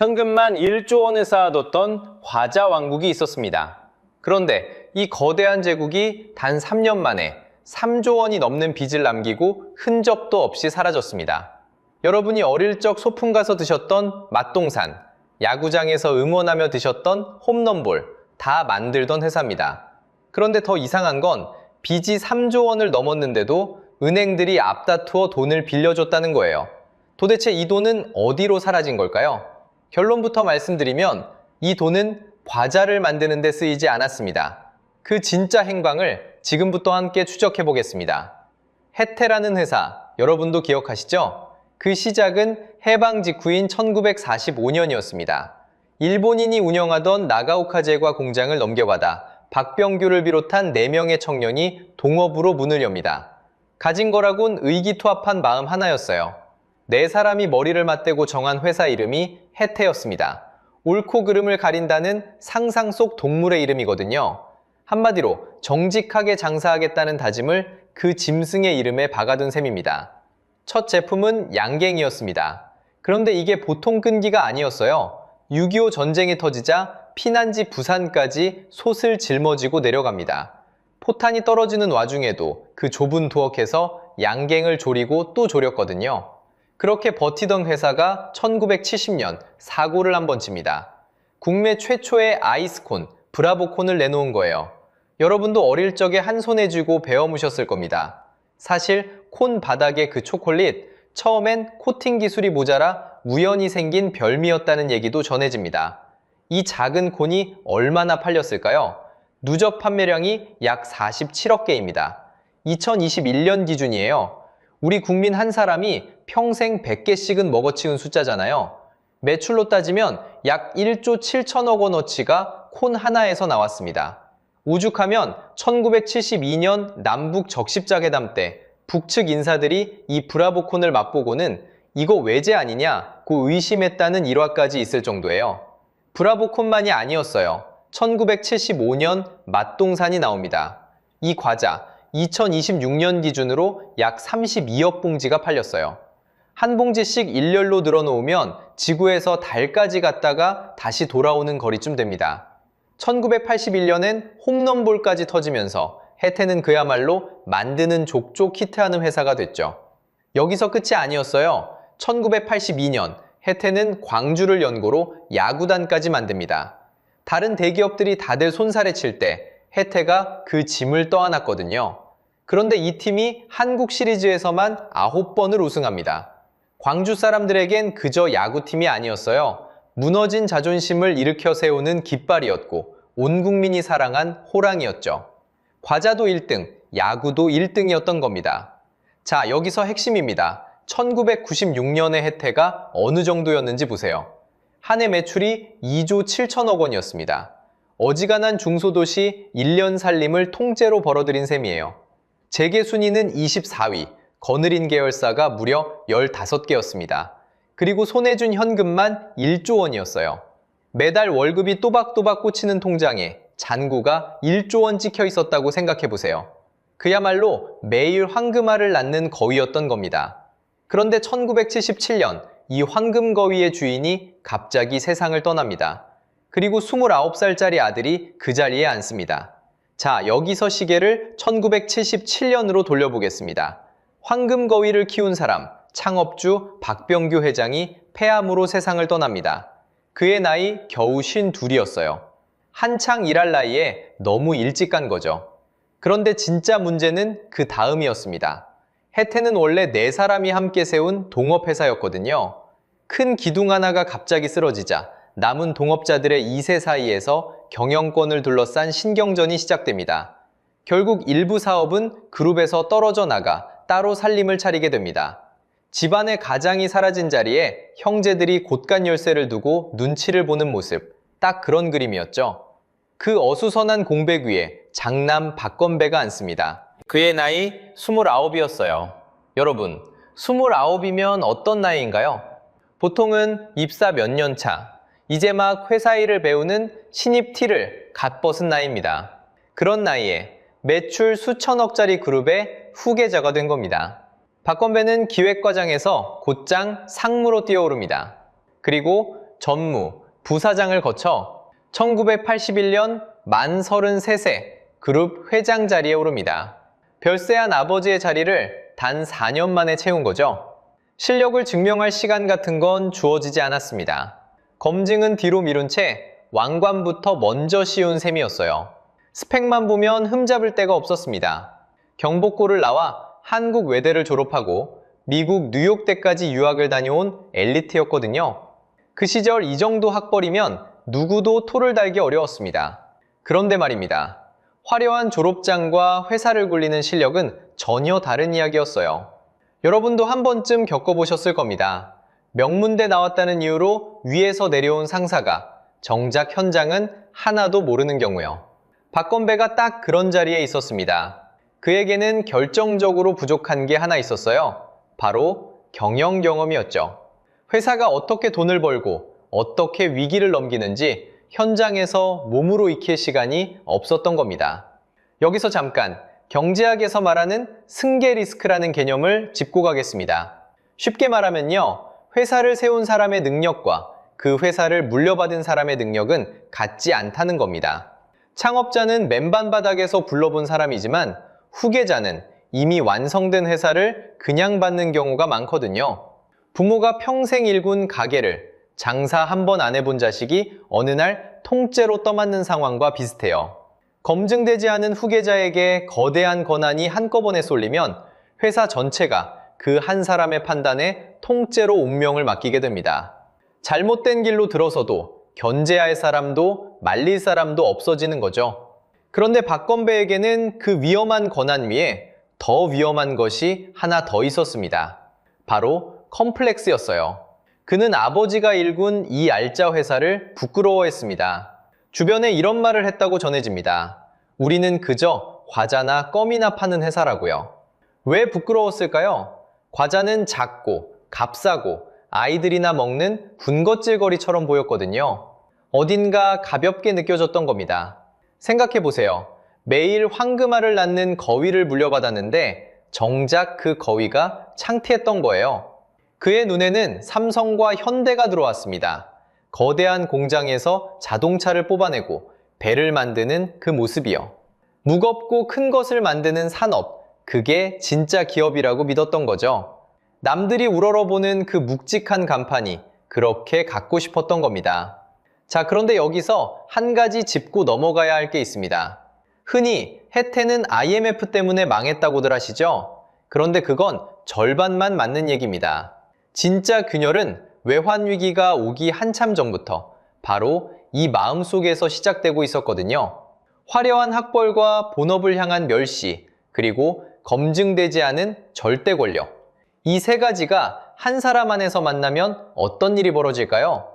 현금만 1조 원을 쌓아뒀던 과자 왕국이 있었습니다. 그런데 이 거대한 제국이 단 3년 만에 3조 원이 넘는 빚을 남기고 흔적도 없이 사라졌습니다. 여러분이 어릴 적 소풍 가서 드셨던 맛동산, 야구장에서 응원하며 드셨던 홈런볼 다 만들던 회사입니다. 그런데 더 이상한 건 빚이 3조 원을 넘었는데도 은행들이 앞다투어 돈을 빌려줬다는 거예요. 도대체 이 돈은 어디로 사라진 걸까요? 결론부터 말씀드리면 이 돈은 과자를 만드는 데 쓰이지 않았습니다. 그 진짜 행방을 지금부터 함께 추적해 보겠습니다. 혜태라는 회사, 여러분도 기억하시죠? 그 시작은 해방 직후인 1945년이었습니다. 일본인이 운영하던 나가오카 제과 공장을 넘겨받아 박병규를 비롯한 4명의 청년이 동업으로 문을 엽니다. 가진 거라곤 의기투합한 마음 하나였어요. 4사람이 머리를 맞대고 정한 회사 이름이 혜태였습니다. 옳고 그름을 가린다는 상상 속 동물의 이름이거든요. 한마디로 정직하게 장사하겠다는 다짐을 그 짐승의 이름에 박아둔 셈입니다. 첫 제품은 양갱이었습니다. 그런데 이게 보통 끈기가 아니었어요. 6.25 전쟁이 터지자 피난지 부산까지 솥을 짊어지고 내려갑니다. 포탄이 떨어지는 와중에도 그 좁은 부엌에서 양갱을 조리고 또 졸였거든요. 그렇게 버티던 회사가 1970년 사고를 한번 칩니다. 국내 최초의 아이스콘, 브라보콘을 내놓은 거예요. 여러분도 어릴 적에 한 손에 쥐고 베어 무셨을 겁니다. 사실 콘 바닥의 그 초콜릿, 처음엔 코팅 기술이 모자라 우연히 생긴 별미였다는 얘기도 전해집니다. 이 작은 콘이 얼마나 팔렸을까요? 누적 판매량이 약 47억 개입니다. 2021년 기준이에요. 우리 국민 한 사람이 평생 100개씩은 먹어치운 숫자잖아요. 매출로 따지면 약 1조 7천억 원어치가 콘 하나에서 나왔습니다. 오죽하면 1972년 남북 적십자회담 때 북측 인사들이 이 브라보콘을 맛보고는 이거 외제 아니냐고 의심했다는 일화까지 있을 정도예요. 브라보콘만이 아니었어요. 1975년 맛동산이 나옵니다. 이 과자 2026년 기준으로 약 32억 봉지가 팔렸어요. 한 봉지씩 일렬로 늘어놓으면 지구에서 달까지 갔다가 다시 돌아오는 거리쯤 됩니다. 1981년엔 홈런볼까지 터지면서 혜태는 그야말로 만드는 족족 히트하는 회사가 됐죠. 여기서 끝이 아니었어요. 1982년 혜태는 광주를 연고로 야구단까지 만듭니다. 다른 대기업들이 다들 손살에 칠 때 혜태가 그 짐을 떠안았거든요. 그런데 이 팀이 한국 시리즈에서만 9번을 우승합니다. 광주 사람들에겐 그저 야구팀이 아니었어요. 무너진 자존심을 일으켜 세우는 깃발이었고 온 국민이 사랑한 호랑이였죠. 과자도 1등, 야구도 1등이었던 겁니다. 자, 여기서 핵심입니다. 1996년의 혜태가 어느 정도였는지 보세요. 한 해 매출이 2조 7천억 원이었습니다. 어지간한 중소도시 1년 살림을 통째로 벌어들인 셈이에요. 재계 순위는 24위, 거느린 계열사가 무려 15개였습니다. 그리고 손에 준 현금만 1조 원이었어요. 매달 월급이 또박또박 꽂히는 통장에 잔고가 1조 원 찍혀 있었다고 생각해보세요. 그야말로 매일 황금알을 낳는 거위였던 겁니다. 그런데 1977년 이 황금거위의 주인이 갑자기 세상을 떠납니다. 그리고 29살짜리 아들이 그 자리에 앉습니다. 자, 여기서 시계를 1977년으로 돌려보겠습니다. 황금거위를 키운 사람, 창업주 박병규 회장이 폐암으로 세상을 떠납니다. 그의 나이 겨우 52이었어요. 한창 일할 나이에 너무 일찍 간 거죠. 그런데 진짜 문제는 그 다음이었습니다. 혜태는 원래 4사람이 함께 세운 동업회사였거든요. 큰 기둥 하나가 갑자기 쓰러지자 남은 동업자들의 2세 사이에서 경영권을 둘러싼 신경전이 시작됩니다. 결국 일부 사업은 그룹에서 떨어져 나가 따로 살림을 차리게 됩니다. 집안의 가장이 사라진 자리에 형제들이 곳간 열쇠를 두고 눈치를 보는 모습, 딱 그런 그림이었죠. 그 어수선한 공백 위에 장남 박건배가 앉습니다. 그의 나이 29이었어요. 여러분, 29이면 어떤 나이인가요? 보통은 입사 몇 년 차, 이제 막 회사 일을 배우는 신입 T를 갓 벗은 나이입니다. 그런 나이에 매출 수천억짜리 그룹의 후계자가 된 겁니다. 박건배는 기획과장에서 곧장 상무로 뛰어오릅니다. 그리고 전무, 부사장을 거쳐 1981년 만 33세 그룹 회장 자리에 오릅니다. 별세한 아버지의 자리를 단 4년 만에 채운 거죠. 실력을 증명할 시간 같은 건 주어지지 않았습니다. 검증은 뒤로 미룬 채 왕관부터 먼저 씌운 셈이었어요. 스펙만 보면 흠잡을 데가 없었습니다. 경복고를 나와 한국 외대를 졸업하고 미국 뉴욕대까지 유학을 다녀온 엘리트였거든요. 그 시절 이 정도 학벌이면 누구도 토를 달기 어려웠습니다. 그런데 말입니다. 화려한 졸업장과 회사를 굴리는 실력은 전혀 다른 이야기였어요. 여러분도 한 번쯤 겪어보셨을 겁니다. 명문대 나왔다는 이유로 위에서 내려온 상사가 정작 현장은 하나도 모르는 경우요. 박건배가 딱 그런 자리에 있었습니다. 그에게는 결정적으로 부족한 게 하나 있었어요. 바로 경영 경험이었죠. 회사가 어떻게 돈을 벌고 어떻게 위기를 넘기는지 현장에서 몸으로 익힐 시간이 없었던 겁니다. 여기서 잠깐 경제학에서 말하는 승계 리스크라는 개념을 짚고 가겠습니다. 쉽게 말하면요, 회사를 세운 사람의 능력과 그 회사를 물려받은 사람의 능력은 같지 않다는 겁니다. 창업자는 맨반 바닥에서 굴러본 사람이지만 후계자는 이미 완성된 회사를 그냥 받는 경우가 많거든요. 부모가 평생 일군 가게를 장사 한 번 안 해본 자식이 어느 날 통째로 떠맡는 상황과 비슷해요. 검증되지 않은 후계자에게 거대한 권한이 한꺼번에 쏠리면 회사 전체가 그 한 사람의 판단에 통째로 운명을 맡기게 됩니다. 잘못된 길로 들어서도 견제할 사람도 말릴 사람도 없어지는 거죠. 그런데 박건배에게는 그 위험한 권한 위에 더 위험한 것이 하나 더 있었습니다. 바로 컴플렉스였어요. 그는 아버지가 일군 이 알짜 회사를 부끄러워했습니다. 주변에 이런 말을 했다고 전해집니다. 우리는 그저 과자나 껌이나 파는 회사라고요. 왜 부끄러웠을까요? 과자는 작고 값싸고 아이들이나 먹는 군것질거리처럼 보였거든요. 어딘가 가볍게 느껴졌던 겁니다. 생각해보세요. 매일 황금알을 낳는 거위를 물려받았는데 정작 그 거위가 창피했던 거예요. 그의 눈에는 삼성과 현대가 들어왔습니다. 거대한 공장에서 자동차를 뽑아내고 배를 만드는 그 모습이요. 무겁고 큰 것을 만드는 산업, 그게 진짜 기업이라고 믿었던 거죠. 남들이 우러러보는 그 묵직한 간판이 그렇게 갖고 싶었던 겁니다. 자, 그런데 여기서 한 가지 짚고 넘어가야 할 게 있습니다. 흔히 혜태는 IMF 때문에 망했다고들 하시죠? 그런데 그건 절반만 맞는 얘기입니다. 진짜 균열은 외환위기가 오기 한참 전부터 바로 이 마음속에서 시작되고 있었거든요. 화려한 학벌과 본업을 향한 멸시, 그리고 검증되지 않은 절대 권력. 이 세 가지가 한 사람 안에서 만나면 어떤 일이 벌어질까요?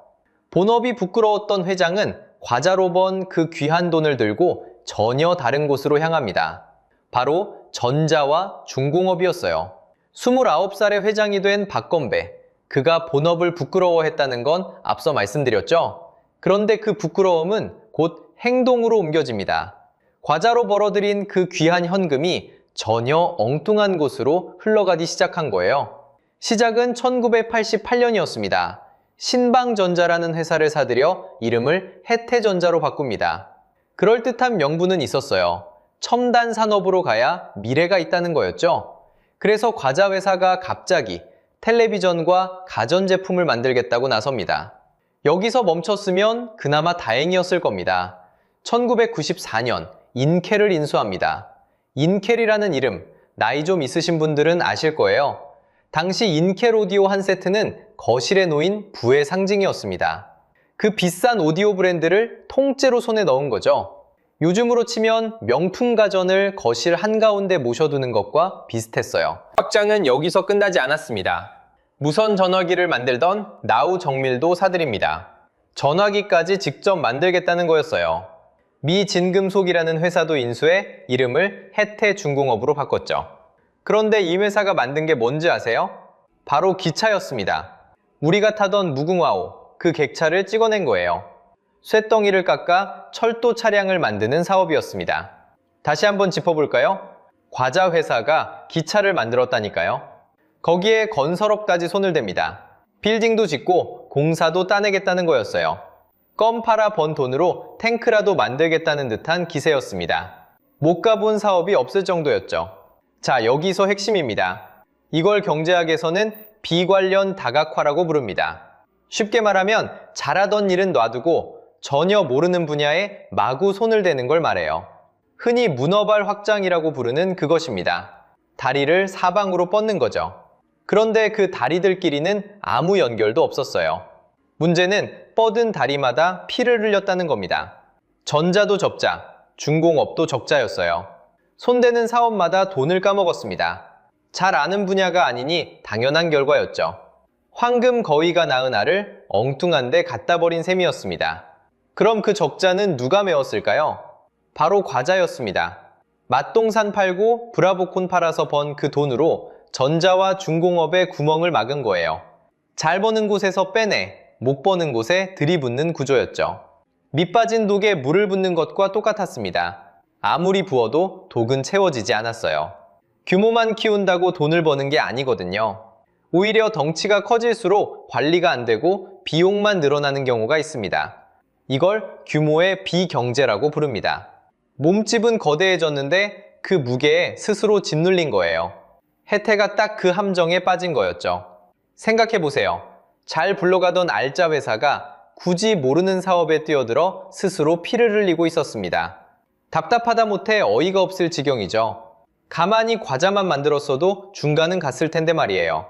본업이 부끄러웠던 회장은 과자로 번 그 귀한 돈을 들고 전혀 다른 곳으로 향합니다. 바로 전자와 중공업이었어요. 29살에 회장이 된 박건배, 그가 본업을 부끄러워했다는 건 앞서 말씀드렸죠? 그런데 그 부끄러움은 곧 행동으로 옮겨집니다. 과자로 벌어들인 그 귀한 현금이 전혀 엉뚱한 곳으로 흘러가기 시작한 거예요. 시작은 1988년이었습니다. 신방전자라는 회사를 사들여 이름을 혜태전자로 바꿉니다. 그럴듯한 명분은 있었어요. 첨단 산업으로 가야 미래가 있다는 거였죠. 그래서 과자 회사가 갑자기 텔레비전과 가전제품을 만들겠다고 나섭니다. 여기서 멈췄으면 그나마 다행이었을 겁니다. 1994년 인켈을 인수합니다. 인켈이라는 이름, 나이 좀 있으신 분들은 아실 거예요. 당시 인켈 오디오 한 세트는 거실에 놓인 부의 상징이었습니다. 그 비싼 오디오 브랜드를 통째로 손에 넣은 거죠. 요즘으로 치면 명품 가전을 거실 한가운데 모셔두는 것과 비슷했어요. 확장은 여기서 끝나지 않았습니다. 무선 전화기를 만들던 나우 정밀도 사들입니다. 전화기까지 직접 만들겠다는 거였어요. 미진금속이라는 회사도 인수해 이름을 혜태중공업으로 바꿨죠. 그런데 이 회사가 만든 게 뭔지 아세요? 바로 기차였습니다. 우리가 타던 무궁화호, 그 객차를 찍어낸 거예요. 쇳덩이를 깎아 철도 차량을 만드는 사업이었습니다. 다시 한번 짚어볼까요? 과자 회사가 기차를 만들었다니까요. 거기에 건설업까지 손을 댑니다. 빌딩도 짓고 공사도 따내겠다는 거였어요. 껌 팔아 번 돈으로 탱크라도 만들겠다는 듯한 기세였습니다. 못 가본 사업이 없을 정도였죠. 자, 여기서 핵심입니다. 이걸 경제학에서는 비관련 다각화라고 부릅니다. 쉽게 말하면 잘하던 일은 놔두고 전혀 모르는 분야에 마구 손을 대는 걸 말해요. 흔히 문어발 확장이라고 부르는 그것입니다. 다리를 사방으로 뻗는 거죠. 그런데 그 다리들끼리는 아무 연결도 없었어요. 문제는 뻗은 다리마다 피를 흘렸다는 겁니다. 전자도 적자, 중공업도 적자였어요. 손대는 사업마다 돈을 까먹었습니다. 잘 아는 분야가 아니니 당연한 결과였죠. 황금 거위가 낳은 알을 엉뚱한 데 갖다 버린 셈이었습니다. 그럼 그 적자는 누가 메웠을까요? 바로 과자였습니다. 맛동산 팔고 브라보콘 팔아서 번 그 돈으로 전자와 중공업의 구멍을 막은 거예요. 잘 버는 곳에서 빼내, 못 버는 곳에 들이붓는 구조였죠. 밑 빠진 독에 물을 붓는 것과 똑같았습니다. 아무리 부어도 독은 채워지지 않았어요. 규모만 키운다고 돈을 버는 게 아니거든요. 오히려 덩치가 커질수록 관리가 안 되고 비용만 늘어나는 경우가 있습니다. 이걸 규모의 비경제라고 부릅니다. 몸집은 거대해졌는데 그 무게에 스스로 짓눌린 거예요. 혜태가 딱 그 함정에 빠진 거였죠. 생각해보세요. 잘 굴러가던 알짜 회사가 굳이 모르는 사업에 뛰어들어 스스로 피를 흘리고 있었습니다. 답답하다 못해 어이가 없을 지경이죠. 가만히 과자만 만들었어도 중간은 갔을 텐데 말이에요.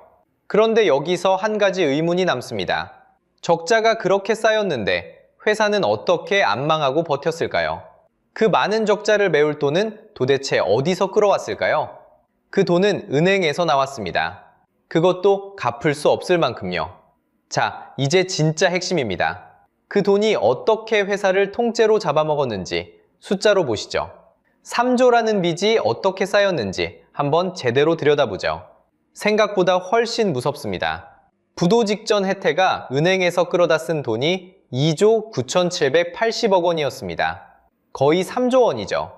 그런데 여기서 한 가지 의문이 남습니다. 적자가 그렇게 쌓였는데 회사는 어떻게 안 망하고 버텼을까요? 그 많은 적자를 메울 돈은 도대체 어디서 끌어왔을까요? 그 돈은 은행에서 나왔습니다. 그것도 갚을 수 없을 만큼요. 자, 이제 진짜 핵심입니다. 그 돈이 어떻게 회사를 통째로 잡아먹었는지 숫자로 보시죠. 3조라는 빚이 어떻게 쌓였는지 한번 제대로 들여다보죠. 생각보다 훨씬 무섭습니다. 부도 직전 혜태가 은행에서 끌어다 쓴 돈이 2조 9,780억 원이었습니다. 거의 3조 원이죠.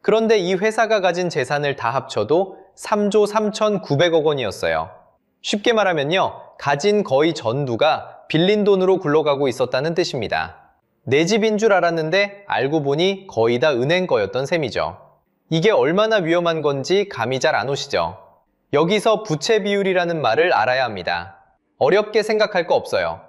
그런데 이 회사가 가진 재산을 다 합쳐도 3조 3,900억 원이었어요. 쉽게 말하면요, 가진 거의 전부가 빌린 돈으로 굴러가고 있었다는 뜻입니다. 내 집인 줄 알았는데 알고 보니 거의 다 은행 거였던 셈이죠. 이게 얼마나 위험한 건지 감이 잘 안 오시죠? 여기서 부채 비율이라는 말을 알아야 합니다. 어렵게 생각할 거 없어요.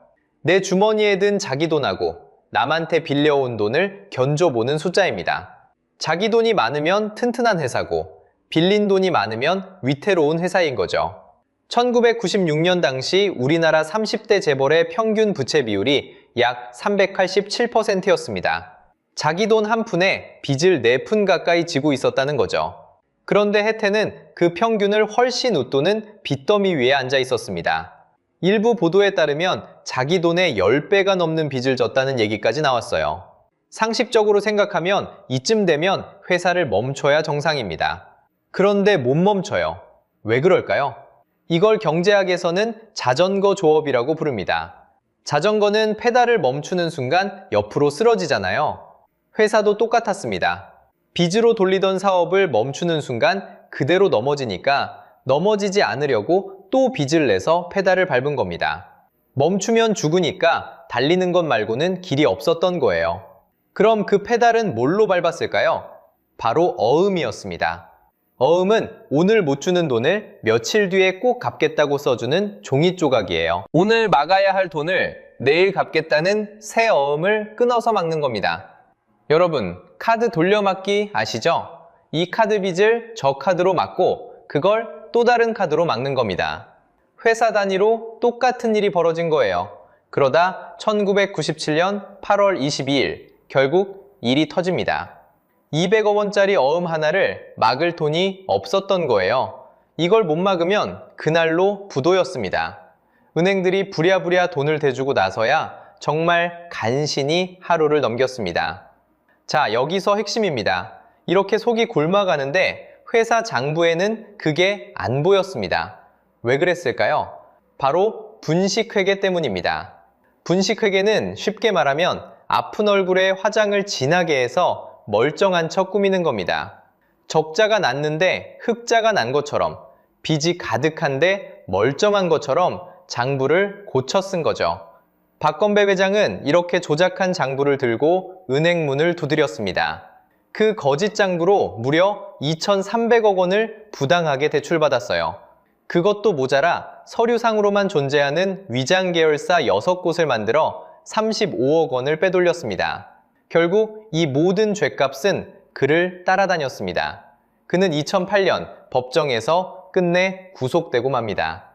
내 주머니에 든 자기 돈하고 남한테 빌려온 돈을 견줘보는 숫자입니다. 자기 돈이 많으면 튼튼한 회사고 빌린 돈이 많으면 위태로운 회사인 거죠. 1996년 당시 우리나라 30대 재벌의 평균 부채 비율이 약 387%였습니다. 자기 돈 한 푼에 빚을 4푼 가까이 지고 있었다는 거죠. 그런데 혜태는 그 평균을 훨씬 웃도는 빚더미 위에 앉아 있었습니다. 일부 보도에 따르면 자기 돈의 10배가 넘는 빚을 졌다는 얘기까지 나왔어요. 상식적으로 생각하면 이쯤 되면 회사를 멈춰야 정상입니다. 그런데 못 멈춰요. 왜 그럴까요? 이걸 경제학에서는 자전거 조업이라고 부릅니다. 자전거는 페달을 멈추는 순간 옆으로 쓰러지잖아요. 회사도 똑같았습니다. 빚으로 돌리던 사업을 멈추는 순간 그대로 넘어지니까 넘어지지 않으려고 또 빚을 내서 페달을 밟은 겁니다. 멈추면 죽으니까 달리는 것 말고는 길이 없었던 거예요. 그럼 그 페달은 뭘로 밟았을까요? 바로 어음이었습니다. 어음은 오늘 못 주는 돈을 며칠 뒤에 꼭 갚겠다고 써주는 종이 조각이에요. 오늘 막아야 할 돈을 내일 갚겠다는 새 어음을 끊어서 막는 겁니다. 여러분, 카드 돌려막기 아시죠? 이 카드 빚을 저 카드로 막고 그걸 또 다른 카드로 막는 겁니다. 회사 단위로 똑같은 일이 벌어진 거예요. 그러다 1997년 8월 22일 결국 일이 터집니다. 200억 원짜리 어음 하나를 막을 돈이 없었던 거예요. 이걸 못 막으면 그날로 부도였습니다. 은행들이 부랴부랴 돈을 대주고 나서야 정말 간신히 하루를 넘겼습니다. 자, 여기서 핵심입니다. 이렇게 속이 곪아가는데 회사 장부에는 그게 안 보였습니다. 왜 그랬을까요? 바로 분식회계 때문입니다. 분식회계는 쉽게 말하면 아픈 얼굴에 화장을 진하게 해서 멀쩡한 척 꾸미는 겁니다. 적자가 났는데 흑자가 난 것처럼, 빚이 가득한데 멀쩡한 것처럼 장부를 고쳐 쓴 거죠. 박건배 회장은 이렇게 조작한 장부를 들고 은행 문을 두드렸습니다. 그 거짓 장부로 무려 2,300억 원을 부당하게 대출받았어요. 그것도 모자라 서류상으로만 존재하는 위장 계열사 6곳을 만들어 35억 원을 빼돌렸습니다. 결국 이 모든 죗값은 그를 따라다녔습니다. 그는 2008년 법정에서 끝내 구속되고 맙니다.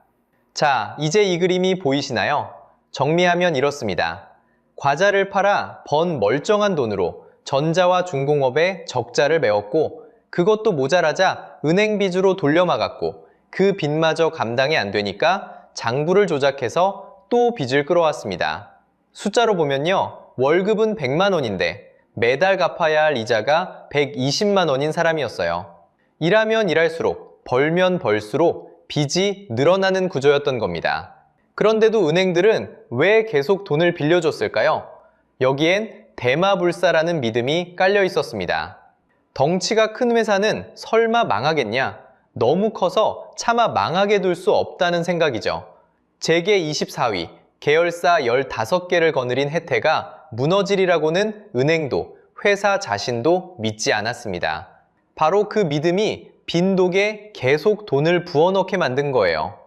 자, 이제 이 그림이 보이시나요? 정리하면 이렇습니다. 과자를 팔아 번 멀쩡한 돈으로 전자와 중공업에 적자를 메웠고 그것도 모자라자 은행 빚으로 돌려막았고 그 빚마저 감당이 안 되니까 장부를 조작해서 또 빚을 끌어왔습니다. 숫자로 보면요. 월급은 100만 원인데 매달 갚아야 할 이자가 120만 원인 사람이었어요. 일하면 일할수록 벌면 벌수록 빚이 늘어나는 구조였던 겁니다. 그런데도 은행들은 왜 계속 돈을 빌려줬을까요? 여기엔 대마불사라는 믿음이 깔려 있었습니다. 덩치가 큰 회사는 설마 망하겠냐? 너무 커서 차마 망하게 둘 수 없다는 생각이죠. 재계 24위, 계열사 15개를 거느린 혜태가 무너지리라고는 은행도 회사 자신도 믿지 않았습니다. 바로 그 믿음이 빈독에 계속 돈을 부어넣게 만든 거예요.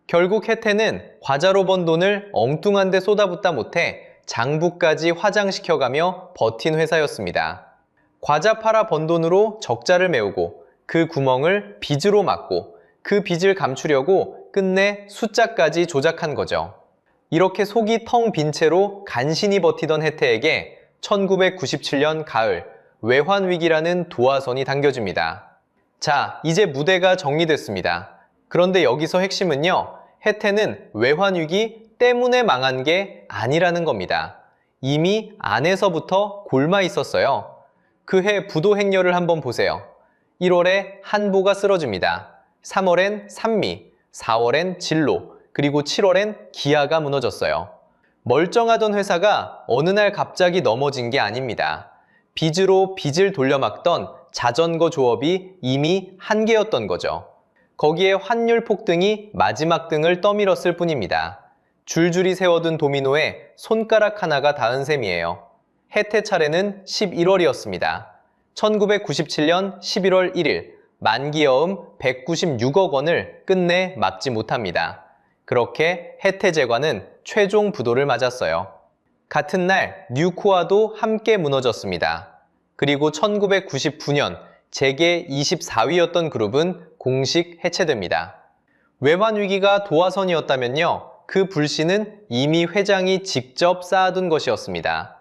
결국 혜태는 과자로 번 돈을 엉뚱한 데 쏟아붓다 못해 장부까지 화장시켜가며 버틴 회사였습니다. 과자 팔아 번 돈으로 적자를 메우고 그 구멍을 빚으로 막고 그 빚을 감추려고 끝내 숫자까지 조작한 거죠. 이렇게 속이 텅 빈 채로 간신히 버티던 혜태에게 1997년 가을 외환위기라는 도화선이 당겨집니다. 자, 이제 무대가 정리됐습니다. 그런데 여기서 핵심은요. 혜태는 외환위기 때문에 망한 게 아니라는 겁니다. 이미 안에서부터 골마 있었어요. 그해 부도 행렬을 한번 보세요. 1월에 한보가 쓰러집니다. 3월엔 산미, 4월엔 진로, 그리고 7월엔 기아가 무너졌어요. 멀쩡하던 회사가 어느 날 갑자기 넘어진 게 아닙니다. 빚으로 빚을 돌려막던 자전거 조업이 이미 한계였던 거죠. 거기에 환율 폭등이 마지막 등을 떠밀었을 뿐입니다. 줄줄이 세워둔 도미노에 손가락 하나가 닿은 셈이에요. 혜태 차례는 11월이었습니다. 1997년 11월 1일 만기여음 196억 원을 끝내 막지 못합니다. 그렇게 혜태제과는 최종 부도를 맞았어요. 같은 날 뉴코아도 함께 무너졌습니다. 그리고 1999년 재계 24위였던 그룹은 공식 해체됩니다. 외환위기가 도화선이었다면요. 그 불씨는 이미 회장이 직접 쌓아둔 것이었습니다.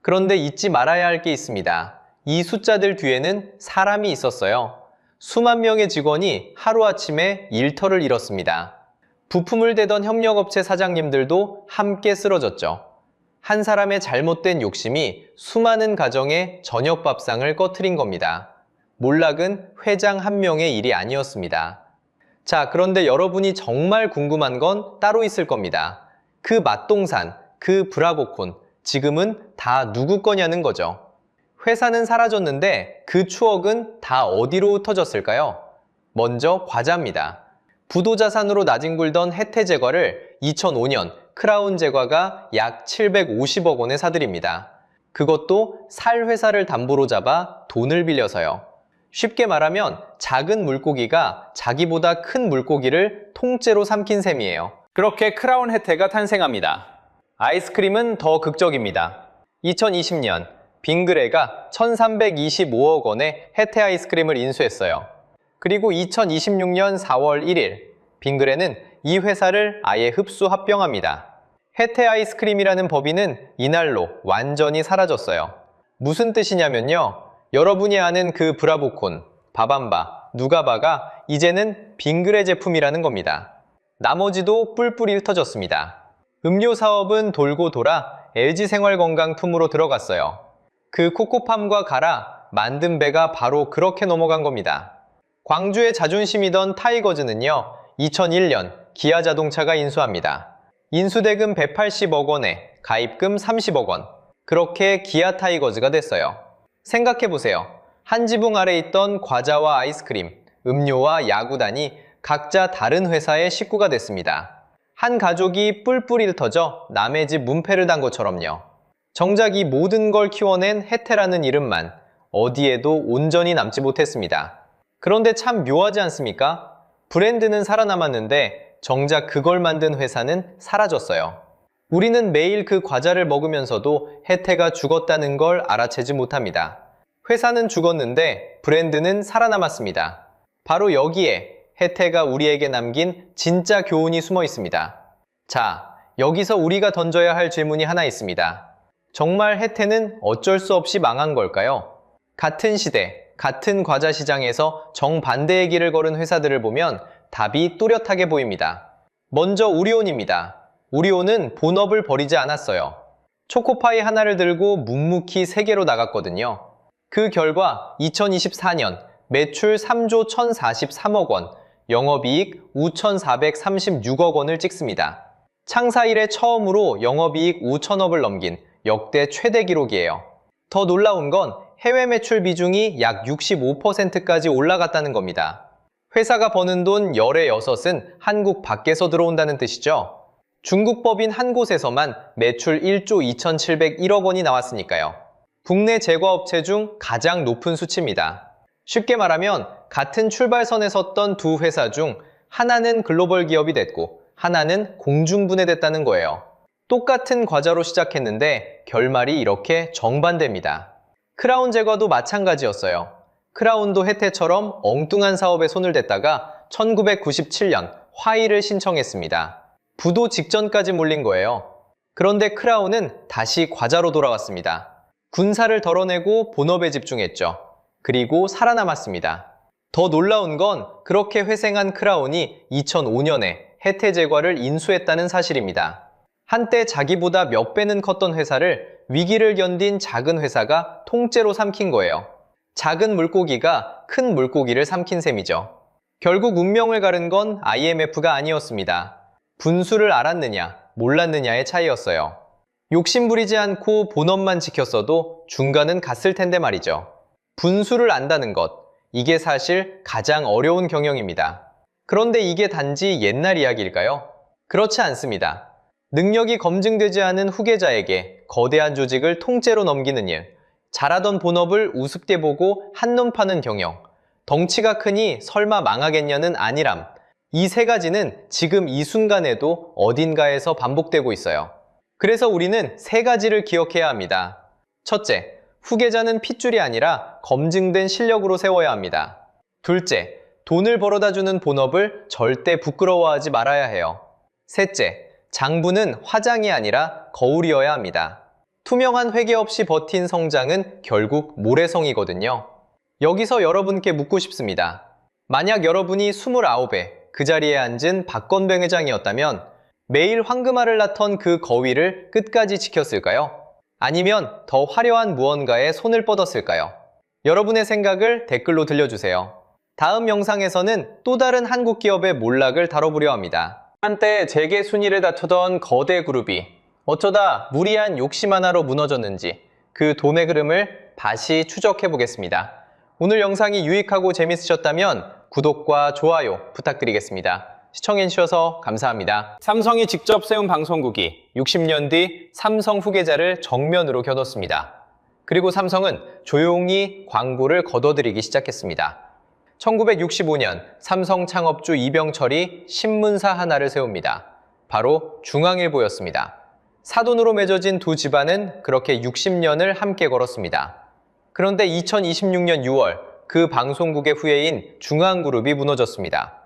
그런데 잊지 말아야 할 게 있습니다. 이 숫자들 뒤에는 사람이 있었어요. 수만 명의 직원이 하루아침에 일터를 잃었습니다. 부품을 대던 협력업체 사장님들도 함께 쓰러졌죠. 한 사람의 잘못된 욕심이 수많은 가정의 저녁 밥상을 꺼트린 겁니다. 몰락은 회장 한 명의 일이 아니었습니다. 자, 그런데 여러분이 정말 궁금한 건 따로 있을 겁니다. 그 맛동산, 그 브라보콘, 지금은 다 누구 거냐는 거죠. 회사는 사라졌는데 그 추억은 다 어디로 흩어졌을까요? 먼저 과자입니다. 부도자산으로 나뒹굴던 혜태제과를 2005년 크라운제과가 약 750억 원에 사들입니다. 그것도 살 회사를 담보로 잡아 돈을 빌려서요. 쉽게 말하면 작은 물고기가 자기보다 큰 물고기를 통째로 삼킨 셈이에요. 그렇게 크라운 혜태가 탄생합니다. 아이스크림은 더 극적입니다. 2020년 빙그레가 1325억 원의 혜태 아이스크림을 인수했어요. 그리고 2026년 4월 1일 빙그레는 이 회사를 아예 흡수 합병합니다. 혜태 아이스크림이라는 법인은 이날로 완전히 사라졌어요. 무슨 뜻이냐면요. 여러분이 아는 그 브라보콘, 바밤바, 누가바가 이제는 빙그레 제품이라는 겁니다. 나머지도 뿔뿔이 흩어졌습니다. 음료 사업은 돌고 돌아 LG생활건강 품으로 들어갔어요. 그 코코팜과 갈아 만든 배가 바로 그렇게 넘어간 겁니다. 광주의 자존심이던 타이거즈는요, 2001년 기아자동차가 인수합니다. 인수대금 180억 원에 가입금 30억 원. 그렇게 기아 타이거즈가 됐어요. 생각해보세요. 한 지붕 아래 있던 과자와 아이스크림, 음료와 야구단이 각자 다른 회사의 식구가 됐습니다. 한 가족이 뿔뿔이 흩어져 남의 집 문패를 단 것처럼요. 정작 이 모든 걸 키워낸 혜태라는 이름만 어디에도 온전히 남지 못했습니다. 그런데 참 묘하지 않습니까? 브랜드는 살아남았는데 정작 그걸 만든 회사는 사라졌어요. 우리는 매일 그 과자를 먹으면서도 혜태가 죽었다는 걸 알아채지 못합니다. 회사는 죽었는데 브랜드는 살아남았습니다. 바로 여기에 혜태가 우리에게 남긴 진짜 교훈이 숨어 있습니다. 자, 여기서 우리가 던져야 할 질문이 하나 있습니다. 정말 혜태는 어쩔 수 없이 망한 걸까요? 같은 시대, 같은 과자 시장에서 정반대의 길을 걸은 회사들을 보면 답이 또렷하게 보입니다. 먼저 우리온입니다. 우리온은 본업을 버리지 않았어요. 초코파이 하나를 들고 묵묵히 세계로 나갔거든요. 그 결과 2024년 매출 3조 1,043억 원, 영업이익 5,436억 원을 찍습니다. 창사 이래 처음으로 영업이익 5천억을 넘긴 역대 최대 기록이에요. 더 놀라운 건 해외 매출 비중이 약 65%까지 올라갔다는 겁니다. 회사가 버는 돈 열의 6은 한국 밖에서 들어온다는 뜻이죠. 중국 법인 한 곳에서만 매출 1조 2,701억 원이 나왔으니까요. 국내 제과업체 중 가장 높은 수치입니다. 쉽게 말하면 같은 출발선에 섰던 두 회사 중 하나는 글로벌 기업이 됐고 하나는 공중분해됐다는 거예요. 똑같은 과자로 시작했는데 결말이 이렇게 정반대입니다. 크라운 제과도 마찬가지였어요. 크라운도 혜태처럼 엉뚱한 사업에 손을 댔다가 1997년 화의를 신청했습니다. 부도 직전까지 몰린 거예요. 그런데 크라운은 다시 과자로 돌아왔습니다. 군사를 덜어내고 본업에 집중했죠. 그리고 살아남았습니다. 더 놀라운 건 그렇게 회생한 크라운이 2005년에 혜태제과를 인수했다는 사실입니다. 한때 자기보다 몇 배는 컸던 회사를 위기를 견딘 작은 회사가 통째로 삼킨 거예요. 작은 물고기가 큰 물고기를 삼킨 셈이죠. 결국 운명을 가른 건 IMF가 아니었습니다. 분수를 알았느냐, 몰랐느냐의 차이였어요. 욕심부리지 않고 본업만 지켰어도 중간은 갔을 텐데 말이죠. 분수를 안다는 것, 이게 사실 가장 어려운 경영입니다. 그런데 이게 단지 옛날 이야기일까요? 그렇지 않습니다. 능력이 검증되지 않은 후계자에게 거대한 조직을 통째로 넘기는 일, 잘하던 본업을 우습게 보고 한눈 파는 경영, 덩치가 크니 설마 망하겠냐는 안일함, 이 세 가지는 지금 이 순간에도 어딘가에서 반복되고 있어요. 그래서 우리는 세 가지를 기억해야 합니다. 첫째, 후계자는 핏줄이 아니라 검증된 실력으로 세워야 합니다. 둘째, 돈을 벌어다 주는 본업을 절대 부끄러워하지 말아야 해요. 셋째, 장부는 화장이 아니라 거울이어야 합니다. 투명한 회계 없이 버틴 성장은 결국 모래성이거든요. 여기서 여러분께 묻고 싶습니다. 만약 여러분이 29에 그 자리에 앉은 박건뱅 회장이었다면 매일 황금알을 낳던 그 거위를 끝까지 지켰을까요? 아니면 더 화려한 무언가에 손을 뻗었을까요? 여러분의 생각을 댓글로 들려주세요. 다음 영상에서는 또 다른 한국 기업의 몰락을 다뤄보려 합니다. 한때 재계 순위를 다투던 거대 그룹이 어쩌다 무리한 욕심 하나로 무너졌는지 그 돈의 흐름을 다시 추적해 보겠습니다. 오늘 영상이 유익하고 재밌으셨다면 구독과 좋아요 부탁드리겠습니다. 시청해주셔서 감사합니다. 삼성이 직접 세운 방송국이 60년 뒤 삼성 후계자를 정면으로 겨눴습니다. 그리고 삼성은 조용히 광고를 걷어들이기 시작했습니다. 1965년 삼성 창업주 이병철이 신문사 하나를 세웁니다. 바로 중앙일보였습니다. 사돈으로 맺어진 두 집안은 그렇게 60년을 함께 걸었습니다. 그런데 2026년 6월 그 방송국의 후예인 중앙그룹이 무너졌습니다.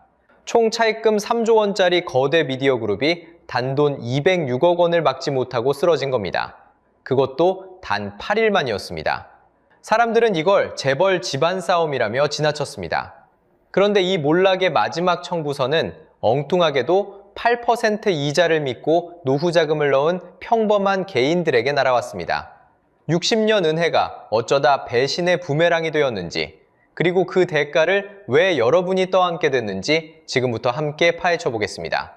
총 차입금 3조 원짜리 거대 미디어 그룹이 단돈 206억 원을 막지 못하고 쓰러진 겁니다. 그것도 단 8일 만이었습니다. 사람들은 이걸 재벌 집안 싸움이라며 지나쳤습니다. 그런데 이 몰락의 마지막 청부서는 엉뚱하게도 8% 이자를 믿고 노후 자금을 넣은 평범한 개인들에게 날아왔습니다. 60년 은혜가 어쩌다 배신의 부메랑이 되었는지, 그리고 그 대가를 왜 여러분이 떠안게 됐는지 지금부터 함께 파헤쳐 보겠습니다.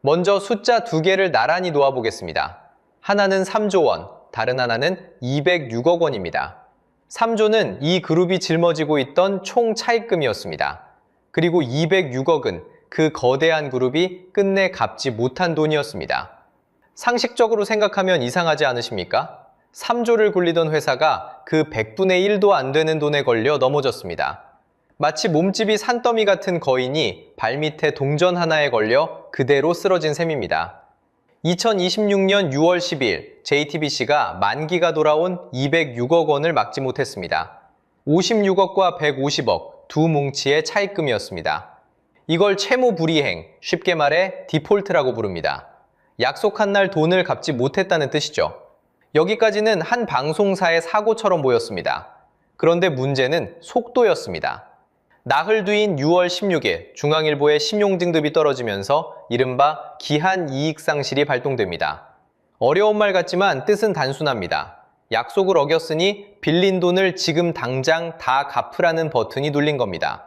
먼저 숫자 두 개를 나란히 놓아보겠습니다. 하나는 3조 원, 다른 하나는 206억 원입니다. 3조는 이 그룹이 짊어지고 있던 총 차입금이었습니다. 그리고 206억은 그 거대한 그룹이 끝내 갚지 못한 돈이었습니다. 상식적으로 생각하면 이상하지 않으십니까? 3조를 굴리던 회사가 그 100분의 1도 안 되는 돈에 걸려 넘어졌습니다. 마치 몸집이 산더미 같은 거인이 발밑에 동전 하나에 걸려 그대로 쓰러진 셈입니다. 2026년 6월 10일 JTBC가 만기가 돌아온 206억 원을 막지 못했습니다. 56억과 150억 두 뭉치의 차입금이었습니다. 이걸 채무불이행, 쉽게 말해 디폴트라고 부릅니다. 약속한 날 돈을 갚지 못했다는 뜻이죠. 여기까지는 한 방송사의 사고처럼 보였습니다. 그런데 문제는 속도였습니다. 나흘 뒤인 6월 16일 중앙일보의 신용등급이 떨어지면서 이른바 기한이익상실이 발동됩니다. 어려운 말 같지만 뜻은 단순합니다. 약속을 어겼으니 빌린 돈을 지금 당장 다 갚으라는 버튼이 눌린 겁니다.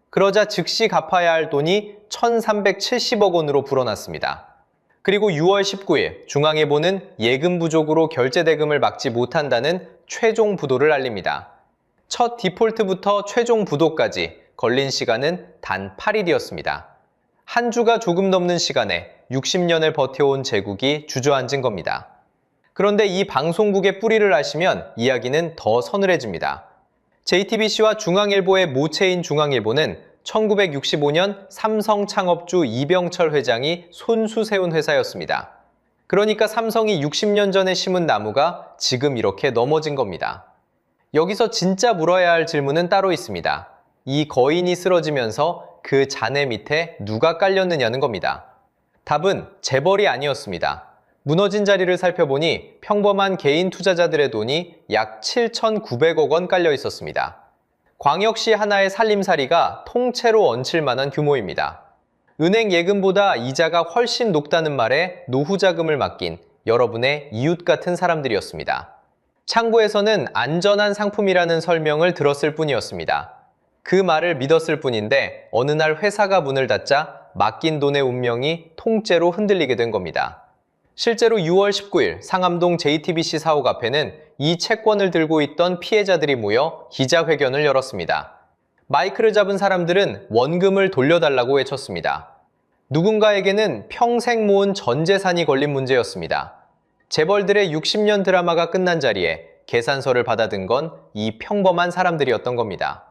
그러자 즉시 갚아야 할 돈이 1,370억 원으로 불어났습니다. 그리고 6월 19일 중앙일보는 예금 부족으로 결제대금을 막지 못한다는 최종 부도를 알립니다. 첫 디폴트부터 최종 부도까지 걸린 시간은 단 8일이었습니다. 한 주가 조금 넘는 시간에 60년을 버텨온 제국이 주저앉은 겁니다. 그런데 이 방송국의 뿌리를 아시면 이야기는 더 서늘해집니다. JTBC와 중앙일보의 모체인 중앙일보는 1965년 삼성 창업주 이병철 회장이 손수 세운 회사였습니다. 그러니까 삼성이 60년 전에 심은 나무가 지금 이렇게 넘어진 겁니다. 여기서 진짜 물어야 할 질문은 따로 있습니다. 이 거인이 쓰러지면서 그 잔해 밑에 누가 깔렸느냐는 겁니다. 답은 재벌이 아니었습니다. 무너진 자리를 살펴보니 평범한 개인 투자자들의 돈이 약 7,900억 원 깔려 있었습니다. 광역시 하나의 살림살이가 통째로 얹힐 만한 규모입니다. 은행 예금보다 이자가 훨씬 높다는 말에 노후자금을 맡긴 여러분의 이웃 같은 사람들이었습니다. 창구에서는 안전한 상품이라는 설명을 들었을 뿐이었습니다. 그 말을 믿었을 뿐인데 어느 날 회사가 문을 닫자 맡긴 돈의 운명이 통째로 흔들리게 된 겁니다. 실제로 6월 19일 상암동 JTBC 사옥 앞에는 이 채권을 들고 있던 피해자들이 모여 기자회견을 열었습니다. 마이크를 잡은 사람들은 원금을 돌려달라고 외쳤습니다. 누군가에게는 평생 모은 전 재산이 걸린 문제였습니다. 재벌들의 60년 드라마가 끝난 자리에 계산서를 받아든 건 이 평범한 사람들이었던 겁니다.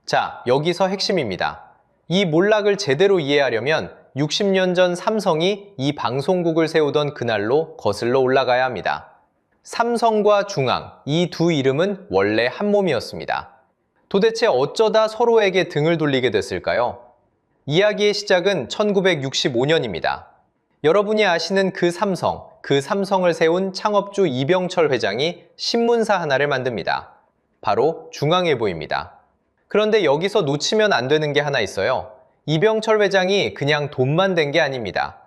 자, 여기서 핵심입니다. 이 몰락을 제대로 이해하려면 60년 전 삼성이 이 방송국을 세우던 그날로 거슬러 올라가야 합니다. 삼성과 중앙, 이 두 이름은 원래 한 몸이었습니다. 도대체 어쩌다 서로에게 등을 돌리게 됐을까요? 이야기의 시작은 1965년입니다. 여러분이 아시는 그 삼성을 세운 창업주 이병철 회장이 신문사 하나를 만듭니다. 바로 중앙일보입니다. 그런데 여기서 놓치면 안 되는 게 하나 있어요. 이병철 회장이 그냥 돈만 댄 게 아닙니다.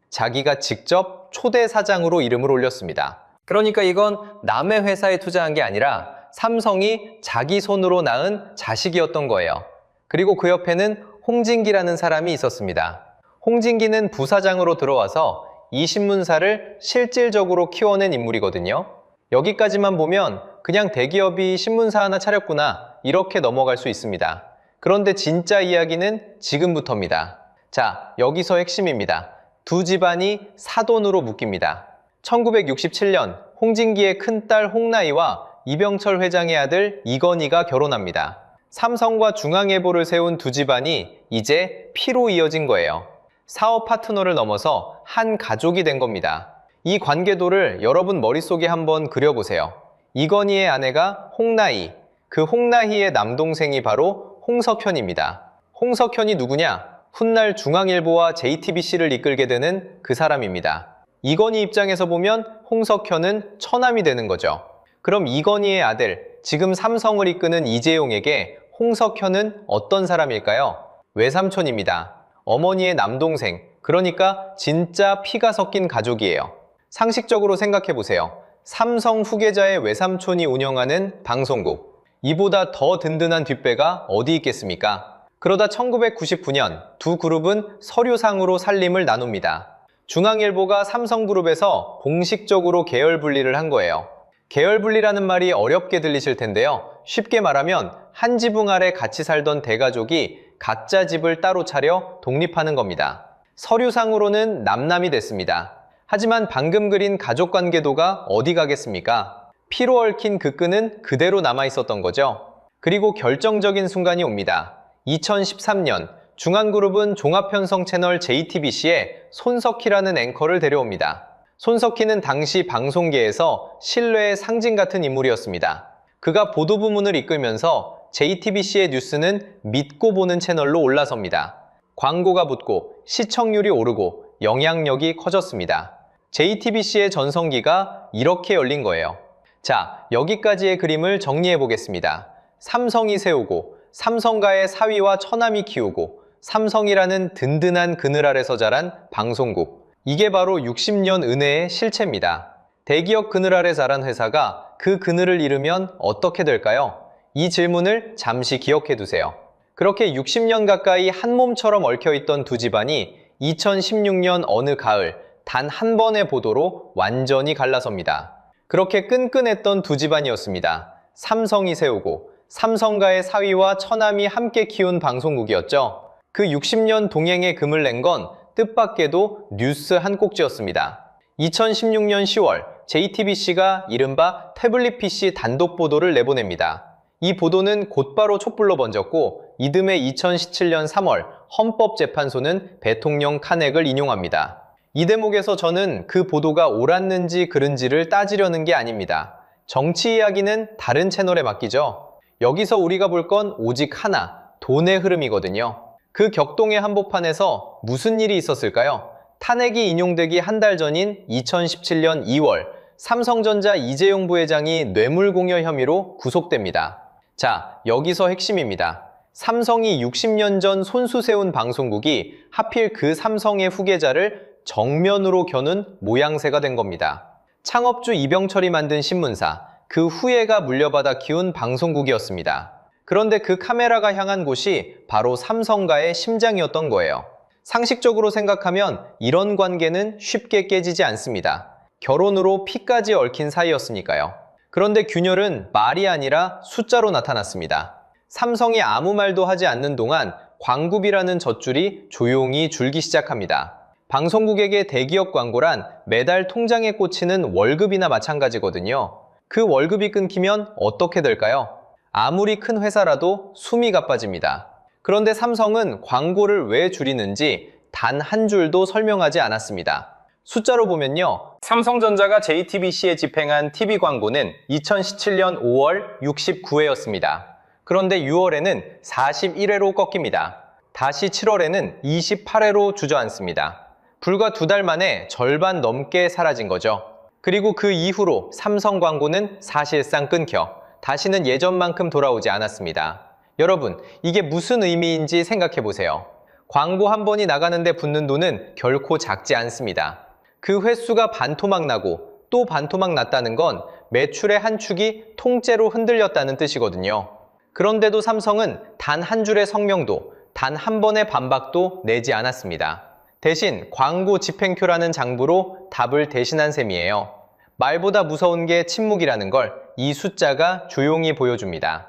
자기가 직접 초대 사장으로 이름을 올렸습니다. 그러니까 이건 남의 회사에 투자한 게 아니라 삼성이 자기 손으로 낳은 자식이었던 거예요. 그리고 그 옆에는 홍진기라는 사람이 있었습니다. 홍진기는 부사장으로 들어와서 이 신문사를 실질적으로 키워낸 인물이거든요. 여기까지만 보면 그냥 대기업이 신문사 하나 차렸구나 이렇게 넘어갈 수 있습니다. 그런데 진짜 이야기는 지금부터입니다. 자, 여기서 핵심입니다. 두 집안이 사돈으로 묶입니다. 1967년 홍진기의 큰딸 홍나이와 이병철 회장의 아들 이건희가 결혼합니다. 삼성과 중앙일보를 세운 두 집안이 이제 피로 이어진 거예요. 사업 파트너를 넘어서 한 가족이 된 겁니다. 이 관계도를 여러분 머릿속에 한번 그려보세요. 이건희의 아내가 홍나희, 그 홍나희의 남동생이 바로 홍석현입니다. 홍석현이 누구냐? 훗날 중앙일보와 JTBC를 이끌게 되는 그 사람입니다. 이건희 입장에서 보면 홍석현은 처남이 되는 거죠. 그럼 이건희의 아들, 지금 삼성을 이끄는 이재용에게 홍석현은 어떤 사람일까요? 외삼촌입니다. 어머니의 남동생, 그러니까 진짜 피가 섞인 가족이에요. 상식적으로 생각해보세요. 삼성 후계자의 외삼촌이 운영하는 방송국. 이보다 더 든든한 뒷배가 어디 있겠습니까? 그러다 1999년 두 그룹은 서류상으로 살림을 나눕니다. 중앙일보가 삼성그룹에서 공식적으로 계열 분리를 한 거예요. 계열 분리라는 말이 어렵게 들리실 텐데요. 쉽게 말하면 한 지붕 아래 같이 살던 대가족이 각자 집을 따로 차려 독립하는 겁니다. 서류상으로는 남남이 됐습니다. 하지만 방금 그린 가족관계도가 어디 가겠습니까? 피로 얽힌 그 끈은 그대로 남아 있었던 거죠. 그리고 결정적인 순간이 옵니다. 2013년 중앙그룹은 종합편성 채널 JTBC에 손석희라는 앵커를 데려옵니다. 손석희는 당시 방송계에서 신뢰의 상징 같은 인물이었습니다. 그가 보도 부문을 이끌면서 JTBC의 뉴스는 믿고 보는 채널로 올라섭니다. 광고가 붙고 시청률이 오르고 영향력이 커졌습니다. JTBC의 전성기가 이렇게 열린 거예요. 자, 여기까지의 그림을 정리해 보겠습니다. 삼성이 세우고 삼성가의 사위와 처남이 키우고 삼성이라는 든든한 그늘 아래서 자란 방송국. 이게 바로 60년 은혜의 실체입니다. 대기업 그늘 아래 자란 회사가 그 그늘을 잃으면 어떻게 될까요? 이 질문을 잠시 기억해 두세요. 그렇게 60년 가까이 한 몸처럼 얽혀있던 두 집안이 2016년 어느 가을 단 한 번의 보도로 완전히 갈라섭니다. 그렇게 끈끈했던 두 집안이었습니다. 삼성이 세우고 삼성가의 사위와 처남이 함께 키운 방송국이었죠. 그 60년 동행의 금을 낸 건 뜻밖에도 뉴스 한 꼭지였습니다. 2016년 10월 JTBC가 이른바 태블릿 PC 단독 보도를 내보냅니다. 이 보도는 곧바로 촛불로 번졌고 이듬해 2017년 3월 헌법재판소는 대통령 탄핵을 인용합니다. 이 대목에서 저는 그 보도가 옳았는지 그른지를 따지려는 게 아닙니다. 정치 이야기는 다른 채널에 맡기죠. 여기서 우리가 볼 건 오직 하나, 돈의 흐름이거든요. 그 격동의 한복판에서 무슨 일이 있었을까요? 탄핵이 인용되기 한 달 전인 2017년 2월 삼성전자 이재용 부회장이 뇌물공여 혐의로 구속됩니다. 자, 여기서 핵심입니다. 삼성이 60년 전 손수 세운 방송국이 하필 그 삼성의 후계자를 정면으로 겨눈 모양새가 된 겁니다. 창업주 이병철이 만든 신문사, 그 후예가 물려받아 키운 방송국이었습니다. 그런데 그 카메라가 향한 곳이 바로 삼성가의 심장이었던 거예요. 상식적으로 생각하면 이런 관계는 쉽게 깨지지 않습니다. 결혼으로 피까지 얽힌 사이였으니까요. 그런데 균열은 말이 아니라 숫자로 나타났습니다. 삼성이 아무 말도 하지 않는 동안 광급이라는 젖줄이 조용히 줄기 시작합니다. 방송국에게 대기업 광고란 매달 통장에 꽂히는 월급이나 마찬가지거든요. 그 월급이 끊기면 어떻게 될까요? 아무리 큰 회사라도 숨이 가빠집니다. 그런데 삼성은 광고를 왜 줄이는지 단 한 줄도 설명하지 않았습니다. 숫자로 보면요. 삼성전자가 JTBC에 집행한 TV 광고는 2017년 5월 69회였습니다. 그런데 6월에는 41회로 꺾입니다. 다시 7월에는 28회로 주저앉습니다. 불과 2달 만에 절반 넘게 사라진 거죠. 그리고 그 이후로 삼성 광고는 사실상 끊겨 다시는 예전만큼 돌아오지 않았습니다. 여러분, 이게 무슨 의미인지 생각해 보세요. 광고 한 번이 나가는데 붙는 돈은 결코 작지 않습니다. 그 횟수가 반토막 나고 또 반토막 났다는 건 매출의 한 축이 통째로 흔들렸다는 뜻이거든요. 그런데도 삼성은 단 한 줄의 성명도, 단 한 번의 반박도 내지 않았습니다. 대신 광고 집행표라는 장부로 답을 대신한 셈이에요. 말보다 무서운 게 침묵이라는 걸 이 숫자가 조용히 보여줍니다.